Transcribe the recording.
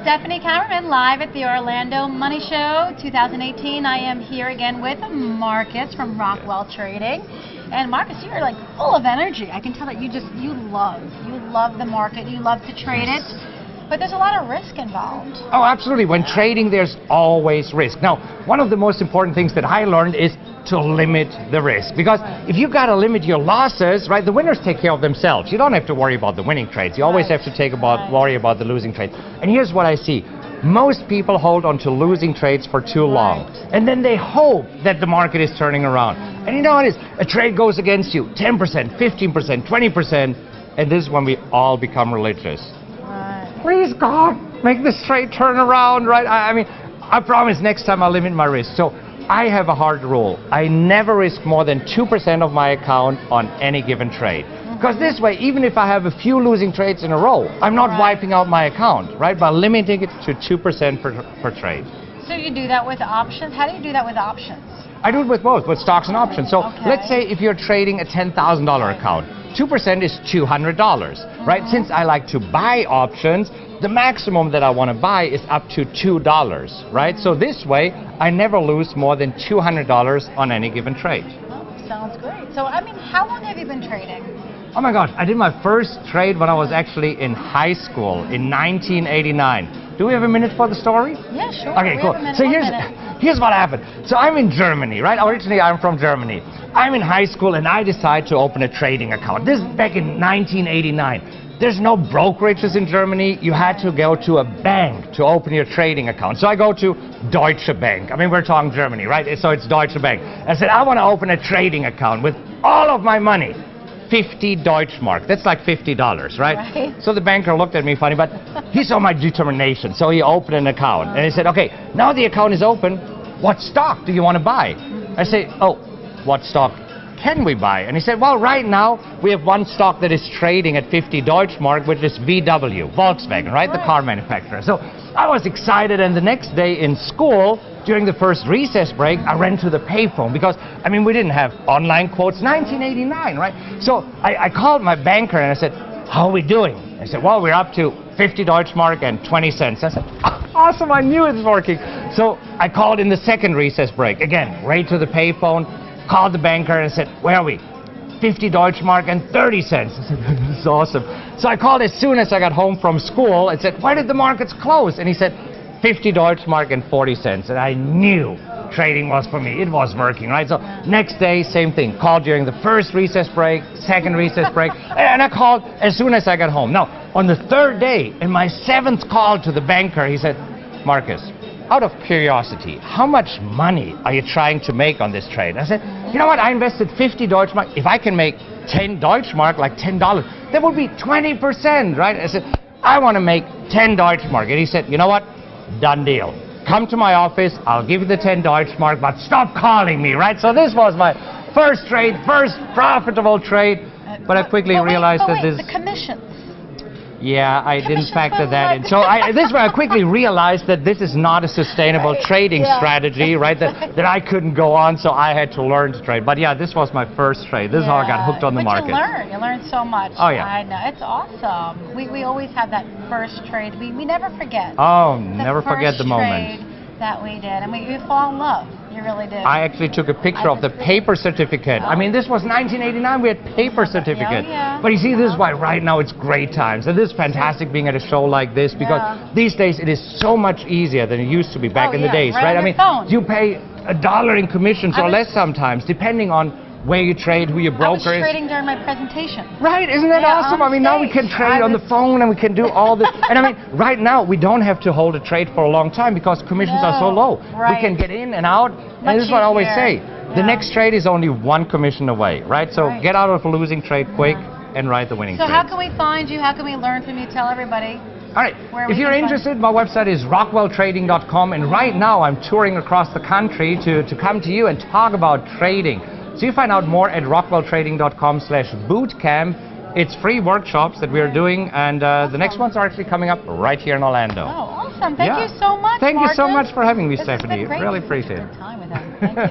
Stephanie Cameraman, live at the Orlando Money Show 2018. I am here again with Markus from Rockwell Trading. And Markus, you're like full of energy. I can tell that you love the market, you love to trade it. But there's a lot of risk involved. Oh, absolutely. When trading, there's always risk. Now, one of the most important things that I learned is to limit the risk. Because if you've got to limit your losses, right, the winners take care of themselves. You don't have to worry about the winning trades. You always have to worry about the losing trades. And here's what I see. Most people hold on to losing trades for too long. And then they hope that the market is turning around. And you know what it is? A trade goes against you 10%, 15%, 20%. And this is when we all become religious. Please, God, make this trade turn around, right? I mean, I promise next time I'll limit my risk. So I have a hard rule. I never risk more than 2% of my account on any given trade. Because this way, even if I have a few losing trades in a row, I'm not wiping out my account, right? By limiting it to 2% per trade. So you do that with options? How do you do that with options? I do it with both, with stocks and options. So let's say if you're trading a $10,000 account, 2% is $200, right? Since I like to buy options, the maximum that I want to buy is up to $2, right? So this way, I never lose more than $200 on any given trade. Oh, sounds great. So, I mean, how long have you been trading? Oh my gosh, I did my first trade when I was actually in high school in 1989. Do we have a minute for the story? Yeah, sure. Okay, cool. So here's what happened. So I'm in Germany, right? Originally, I'm from Germany. I'm in high school and I decide to open a trading account. This is back in 1989. There's no brokerages in Germany. You had to go to a bank to open your trading account. So I go to Deutsche Bank. I mean, we're talking Germany, right? So it's Deutsche Bank. I said, I want to open a trading account with all of my money. 50 Deutschmark. That's like $50, right? So the banker looked at me funny, but he saw my determination. So he opened an account and he said, okay, now the account is open. What stock do you want to buy? I say, oh, what stock can we buy? And he said, well, right now we have one stock that is trading at 50 Deutschmark, which is VW, Volkswagen, right? The car manufacturer. So I was excited, and the next day in school, during the first recess break, I ran to the payphone because, I mean, we didn't have online quotes, 1989, right? So I called my banker and I said, how are we doing? I said, well, we're up to 50 Deutschmark and 20 cents. I said, awesome, I knew it was working. So I called in the second recess break, again, right to the payphone, called the banker and said, where are we? 50 Deutschmark and 30 cents. I said, this is awesome. So I called as soon as I got home from school and said, why did the markets close? And he said, 50 Deutschmark and 40 cents. And I knew trading was for me. It was working, right? So next day, same thing. Called during the first recess break, second recess break, and I called as soon as I got home. Now, on the third day, in my seventh call to the banker, he said, Markus, out of curiosity, how much money are you trying to make on this trade? I said, you know what, I invested 50 Deutschmark. If I can make 10 Deutschmark, like $10, that would be 20%, right? I said, I want to make 10 Deutschmark. And he said, you know what, done deal. Come to my office, I'll give you the 10 Deutschmark, but stop calling me, right? So this was my first trade, first profitable trade. But I quickly realized that this... the commissions. Yeah, I didn't factor that in. So this is where I quickly realized that this is not a sustainable trading strategy, right? That I couldn't go on, so I had to learn to trade. But yeah, this was my first trade. This is how I got hooked on the market. You learn so much. Oh yeah. I know, it's awesome. We always have that first trade. We never forget. Oh, never forget the moment. That we did, and we fall in love. You really did. I actually took a picture of the paper certificate. I mean, this was 1989. We had paper certificate. But you see, this is why right now it's great times. And this is fantastic being at a show like this because these days it is so much easier than it used to be back in the days, right? I mean, you pay $1 in commissions or less sometimes, depending on where you trade, who your broker is. I was trading during my presentation. Right, isn't that awesome? I mean, now we can trade on the phone and we can do all this. And I mean, right now we don't have to hold a trade for a long time because commissions are so low. We can get in and out. And this is what I always say. The next trade is only one commission away, right? So get out of a losing trade quick and ride the winning trade. So how can we find you? How can we learn from you? Tell everybody. All right, if you're interested, my website is rockwelltrading.com, and right now I'm touring across the country to come to you and talk about trading. So you find out more at rockwelltrading.com/bootcamp. It's free workshops that we're doing, and the next ones are actually coming up right here in Orlando. Oh, awesome. Thank you so much, Thank Markus. you so much for having me, This Stephanie. has been great. Really appreciate it. Good time with them. Thank you.